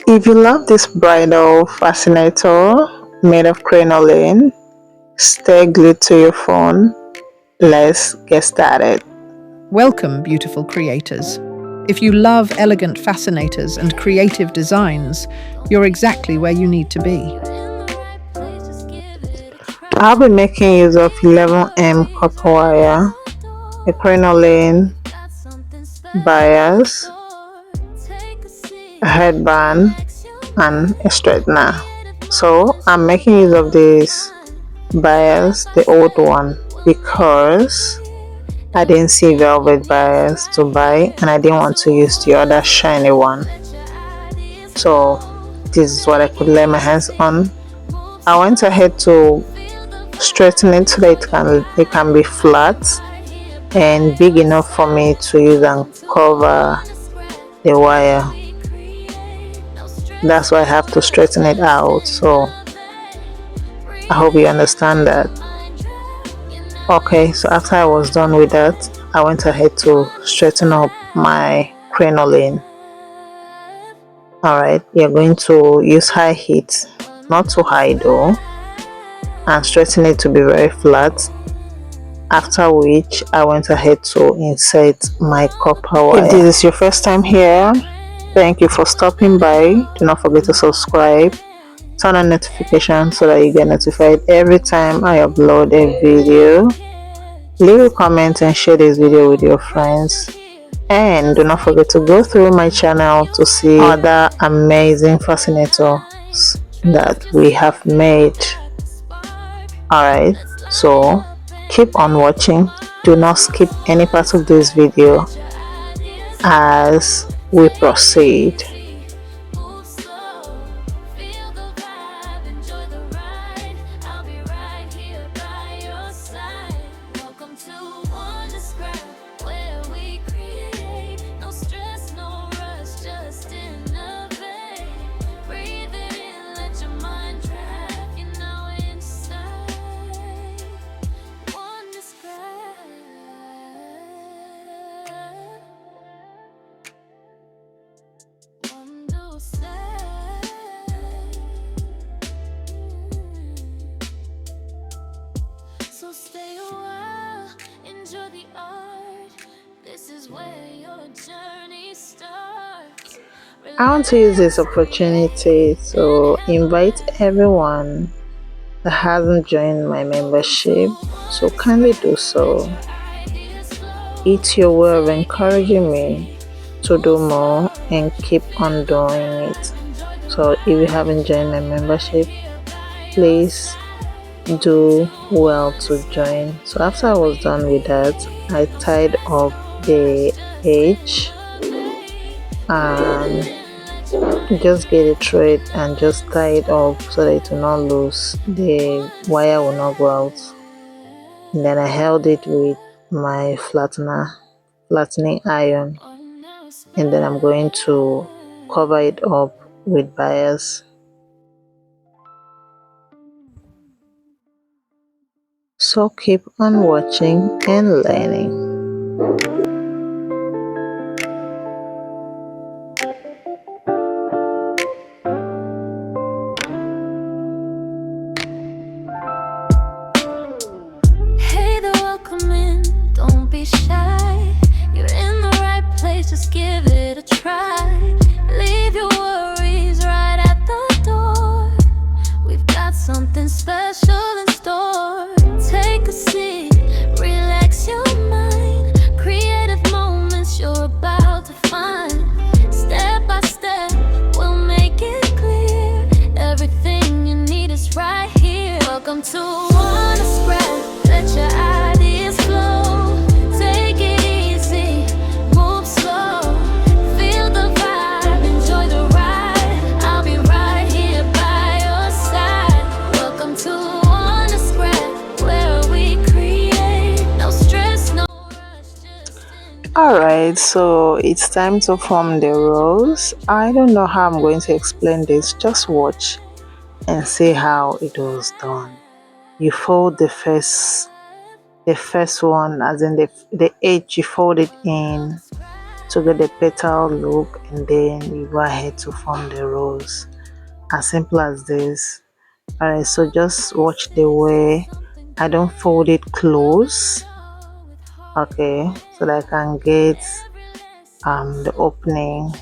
If you love this bridal fascinator made of crinoline, stay glued to your phone. Let's get started. Welcome, beautiful creators. If you love elegant fascinators and creative designs, you're exactly where you need to be. I'll be making use of 11M copper wire, a crinoline bias, a headband, and a straightener. So I'm making use of this bias, the old one, because I didn't see velvet bias to buy and I didn't want to use the other shiny one. So this is what I could lay my hands on. I went ahead to straighten it so that it can be flat and big enough for me to use and cover the wire. That's why I have to straighten it out. So I hope you understand that. Okay, so after I was done with that, I went ahead to straighten up my crinoline. Alright, you're going to use high heat, not too high though, and straighten it to be very flat. After which I went ahead to insert my copper wire. If this is your first time here, thank you for stopping by. Do not forget to subscribe, turn on notifications so that you get notified every time I upload a video. Leave a comment and share this video with your friends. And do not forget to go through my channel to see other amazing fascinators that we have made. Alright, so keep on watching. Do not skip any part of this video as we proceed. Stay a while, enjoy the art. This is where your journey starts. I want to use this opportunity to invite everyone that hasn't joined my membership, so kindly do so. It's your way of encouraging me to do more and keep on doing it. So if you haven't joined my membership, please do well to join. So after I was done with that, I tied up the edge and just get a thread and just tie it up so that it will not loose, the wire will not go out. And then I held it with my flattening iron, and then I'm going to cover it up with bias. So keep on watching and learning. Hey there, welcome in. Don't be shy. You're in the right place, just give it a try. Leave your worries right at the door. We've got something special in store. Take a seat, relax your mind. Creative moments you're about to find. Step by step, we'll make it clear. Everything you need is right here. Welcome to Wanna Scrap. Let your ideas flow. Take it easy, move slow. Feel the vibe, enjoy the ride. I'll be right here by your side. Welcome to Wanna Scrap, where we create. No stress, no rush, just Alright, so it's time to form the rows. I don't know how I'm going to explain this, just watch and see how it was done. You fold the first one, as in the edge, you fold it in to get the petal look, and then you go ahead to form the rose. As simple as this. Alright, so just watch the way I don't fold it close, okay, so that I can get the opening,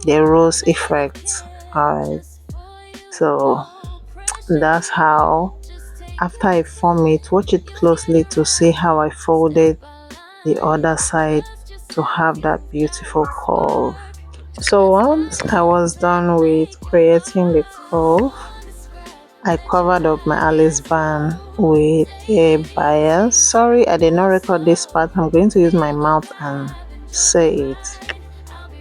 the rose effect. Alright, so that's how, after I form it, watch it closely to see how I folded the other side to have that beautiful curve. So once I was done with creating the curve, I covered up my Alice band with a bias. Sorry, I did not record this part. I'm going to use my mouth and say it.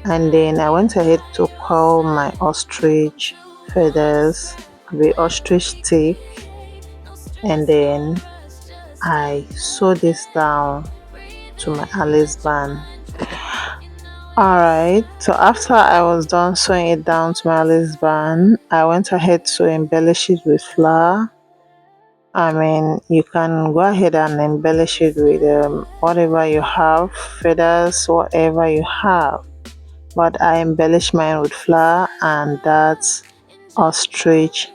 And then I went ahead to curl my ostrich feathers with ostrich stick, and then I sew this down to my Alice band. Alright, so after I was done sewing it down to my Alice band, I went ahead to embellish it with flower. I mean, you can go ahead and embellish it with whatever you have, feathers, whatever you have. But I embellish mine with flower and that's ostrich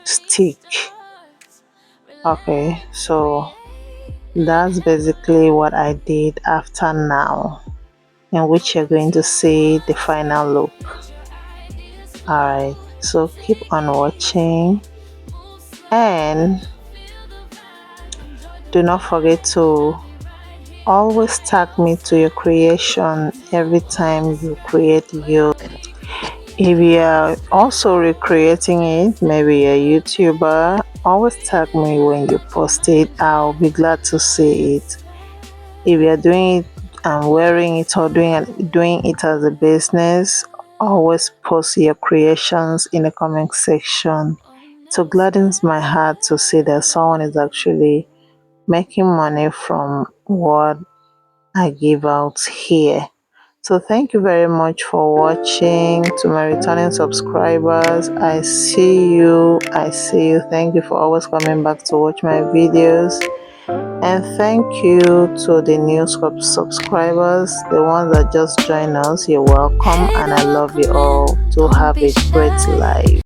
stick. Okay, so that's basically what I did after now, in which you're going to see the final look. Alright, so keep on watching and do not forget to always tag me to your creation every time you create your. If you are also recreating it, maybe you're a YouTuber, always tag me when you post it. I'll be glad to see it. If you're doing it and wearing it or doing it as a business, always post your creations in the comment section. So gladdens my heart to see that someone is actually making money from what I give out here. So thank you very much for watching. To my returning subscribers, I see you. Thank you for always coming back to watch my videos. And thank you to the new subscribers, the ones that just joined us. You're welcome, and I love you all. To have a great life.